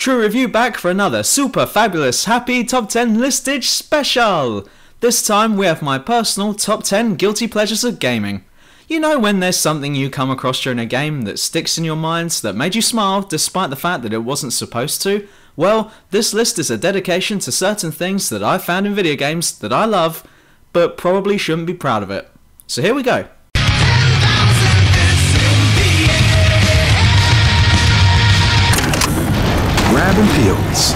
True Review back for another super fabulous happy top 10 listage special! This time we have my personal top 10 guilty pleasures of gaming. You know when there's something you come across during a game that sticks in your mind that made you smile despite the fact that it wasn't supposed to? Well, this list is a dedication to certain things that I've found in video games that I love, but probably shouldn't be proud of it. So here we go. Grab and peels.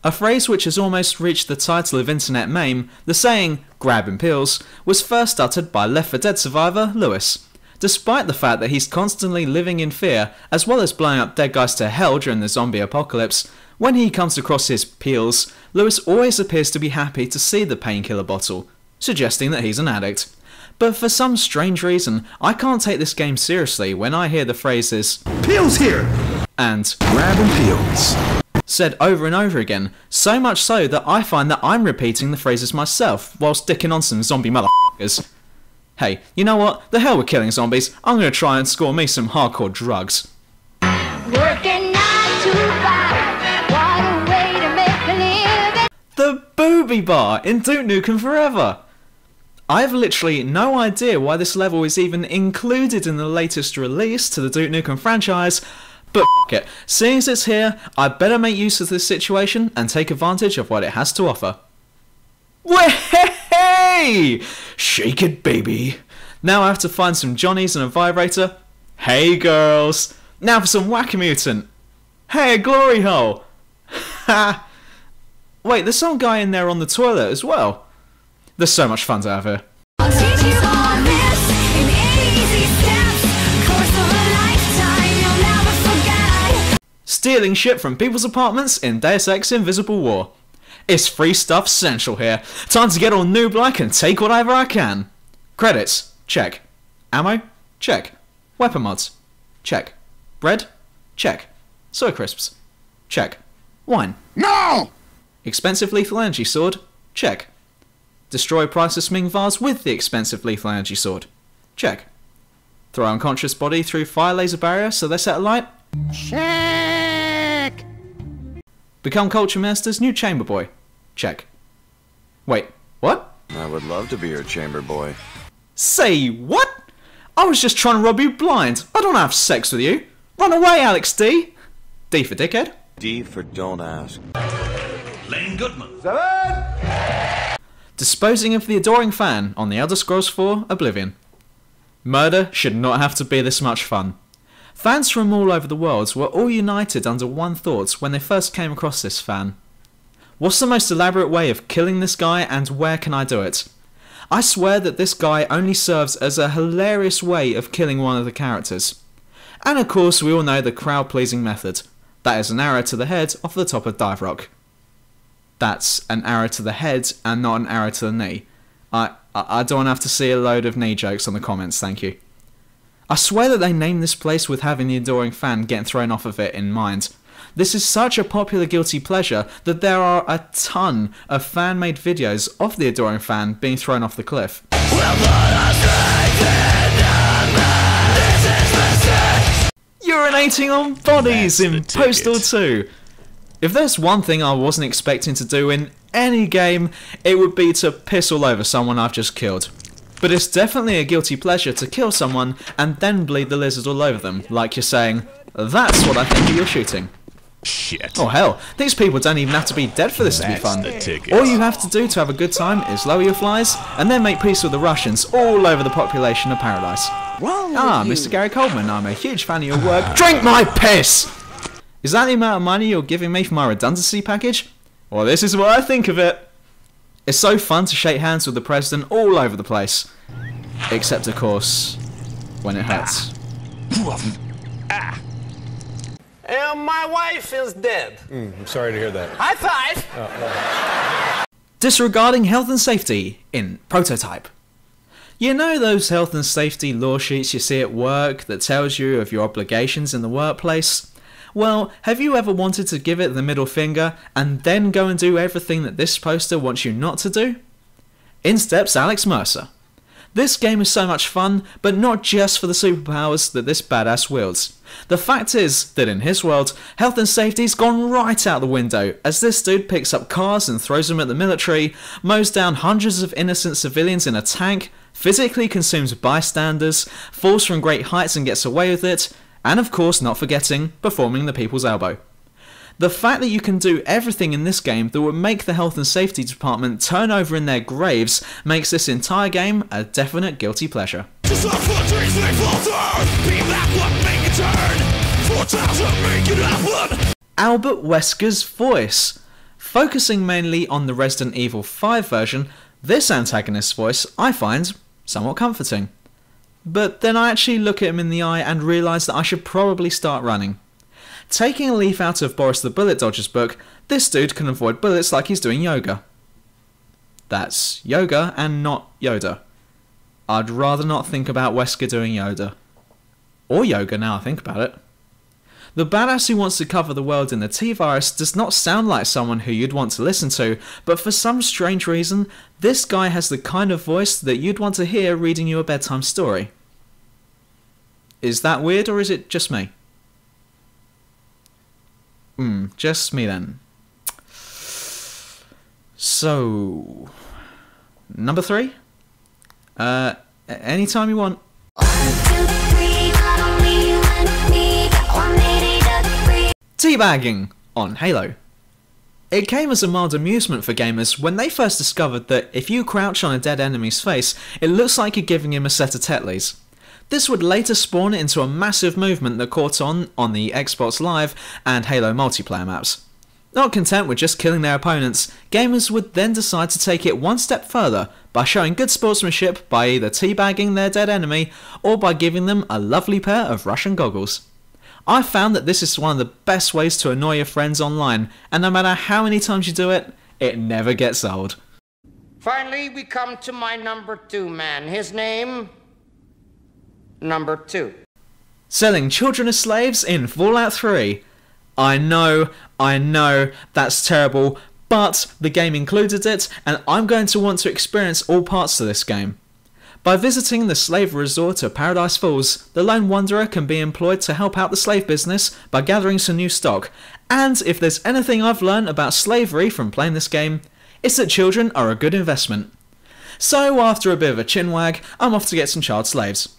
A phrase which has almost reached the title of internet meme, the saying, grab and peels, was first uttered by Left 4 Dead survivor Lewis. Despite the fact that he's constantly living in fear, as well as blowing up dead guys to hell during the zombie apocalypse, when he comes across his peels, Lewis always appears to be happy to see the painkiller bottle, suggesting that he's an addict. But for some strange reason, I can't take this game seriously when I hear the phrases, Peels here! And Grab and peels. said over and over again, so much so that I find that I'm repeating the phrases myself whilst dicking on some zombie motherfuckers. Hey, you know what? The hell with killing zombies, I'm gonna try and score me some hardcore drugs. Working 9 to 5, what a way to make a living. The Booby Bar in Duke Nukem Forever! I have literally no idea why this level is even included in the latest release to the Duke Nukem franchise, but f*** it, seeing as it's here, I better make use of this situation and take advantage of what it has to offer. Way! Shake it, baby! Now I have to find some Johnnies and a vibrator. Hey girls! Now for some Whack-A-Mutant! Hey, glory hole! Ha! Wait, there's some guy in there on the toilet as well. There's so much fun to have here. I'll teach you all this in easy steps. Course of a lifetime you'll never forget. Stealing shit from people's apartments in Deus Ex Invisible War. It's free stuff central here. Time to get all noob-like and take whatever I can. Credits, check. Ammo, check. Weapon mods, check. Bread, check. Soy crisps, check. Wine. No! Expensive lethal energy sword, check. Destroy priceless Ming vase with the expensive lethal energy sword, check. Throw unconscious body through fire laser barrier so they set alight, check. Become Culture Master's new chamber boy, check. Wait, what? I would love to be your chamber boy. Say what? I was just trying to rob you blind. I don't have sex with you. Run away, Alex D. D for dickhead. D for don't ask. Lane Goodman. Disposing of the adoring fan on the Elder Scrolls 4 Oblivion. Murder should not have to be this much fun. Fans from all over the world were all united under one thought when they first came across this fan. What's the most elaborate way of killing this guy and where can I do it? I swear that this guy only serves as a hilarious way of killing one of the characters. And of course we all know the crowd pleasing method. That is an arrow to the head off the top of Dive Rock. That's an arrow to the head and not an arrow to the knee. I don't have to see a load of knee jokes on the comments, thank you. I swear that they named this place with having the adoring fan getting thrown off of it in mind. This is such a popular guilty pleasure that there are a ton of fan-made videos of the adoring fan being thrown off the cliff. Urinating on bodies in Postal 2. If there's one thing I wasn't expecting to do in any game, it would be to piss all over someone I've just killed. But it's definitely a guilty pleasure to kill someone and then bleed the lizard all over them, like you're saying, that's what I think you're shooting. Shit. Oh hell, these people don't even have to be dead for this to be fun. All you have to do to have a good time is lower your flies and then make peace with the Russians all over the population of paradise. Mr. Gary Coleman, I'm a huge fan of your work. Drink my piss! Is that the amount of money you're giving me for my redundancy package? Well, this is what I think of it. It's so fun to shake hands with the president all over the place. Except, of course, when it hurts. And my wife is dead. I'm sorry to hear that. High five! Disregarding health and safety in Prototype. You know those health and safety law sheets you see at work that tells you of your obligations in the workplace? Well, have you ever wanted to give it the middle finger and then go and do everything that this poster wants you not to do? In steps Alex Mercer. This game is so much fun, but not just for the superpowers that this badass wields. The fact is that in his world, health and safety's gone right out the window as this dude picks up cars and throws them at the military, mows down hundreds of innocent civilians in a tank, physically consumes bystanders, falls from great heights and gets away with it, and of course not forgetting, performing the people's elbow. The fact that you can do everything in this game that would make the health and safety department turn over in their graves makes this entire game a definite guilty pleasure. Albert Wesker's voice. Focusing mainly on the Resident Evil 5 version, this antagonist's voice I find somewhat comforting. But then I actually look at him in the eye and realise that I should probably start running. Taking a leaf out of Boris the Bullet Dodger's book, this dude can avoid bullets like he's doing yoga. That's yoga and not Yoda. I'd rather not think about Wesker doing Yoda. Or yoga now I think about it. The badass who wants to cover the world in the T-virus does not sound like someone who you'd want to listen to, but for some strange reason, this guy has the kind of voice that you'd want to hear reading you a bedtime story. Is that weird or is it just me? Just me then. So, number 3? Anytime you want. Teabagging on Halo. It came as a mild amusement for gamers when they first discovered that if you crouch on a dead enemy's face, it looks like you're giving him a set of Tetleys. This would later spawn into a massive movement that caught on the Xbox Live and Halo multiplayer maps. Not content with just killing their opponents, gamers would then decide to take it one step further by showing good sportsmanship by either teabagging their dead enemy or by giving them a lovely pair of Russian goggles. I found that this is one of the best ways to annoy your friends online, and no matter how many times you do it, it never gets old. Finally, we come to my number 2 man. His name... Number 2. Selling children as slaves in Fallout 3. I know, that's terrible, but the game included it, and I'm going to want to experience all parts of this game. By visiting the slave resort of Paradise Falls, the lone wanderer can be employed to help out the slave business by gathering some new stock, and if there's anything I've learned about slavery from playing this game, it's that children are a good investment. So after a bit of a chinwag, I'm off to get some child slaves.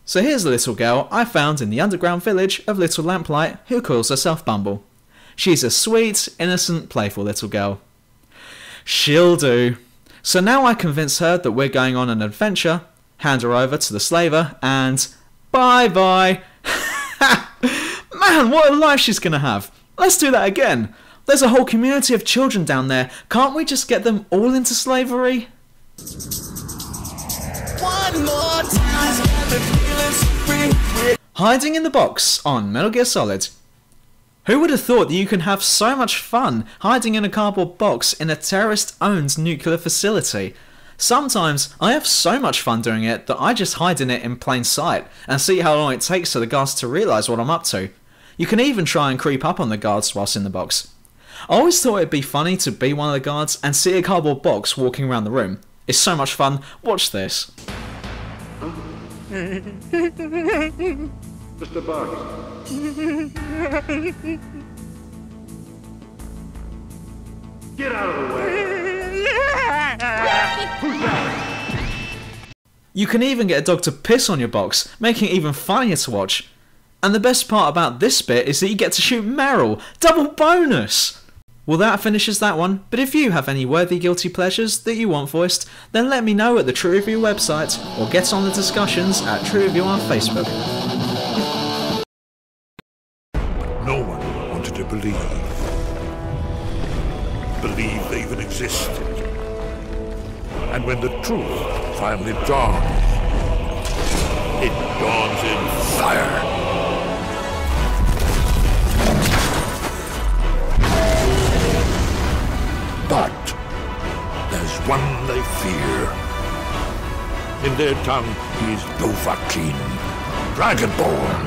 So here's a little girl I found in the underground village of Little Lamplight who calls herself Bumble. She's a sweet, innocent, playful little girl. She'll do. So now I convince her that we're going on an adventure, hand her over to the slaver, and bye-bye. Man, what a life she's gonna have. Let's do that again. There's a whole community of children down there. Can't we just get them all into slavery? One more time. Hiding in the box on Metal Gear Solid. Who would have thought that you can have so much fun hiding in a cardboard box in a terrorist-owned nuclear facility? Sometimes I have so much fun doing it that I just hide in it in plain sight and see how long it takes for the guards to realise what I'm up to. You can even try and creep up on the guards whilst in the box. I always thought it'd be funny to be one of the guards and see a cardboard box walking around the room. It's so much fun. Watch this. Just a box. Get out of the way. Who's that? You can even get a dog to piss on your box, making it even funnier to watch. And the best part about this bit is that you get to shoot Meryl. Double bonus! Well, that finishes that one, but if you have any worthy guilty pleasures that you want voiced, then let me know at the True Review website, or get on the discussions at True Review on Facebook. No one wanted to believe they even existed. And when the truth finally dawns, it dawns in fire. But there's one they fear. In their tongue, he's Dovahkiin, Dragonborn.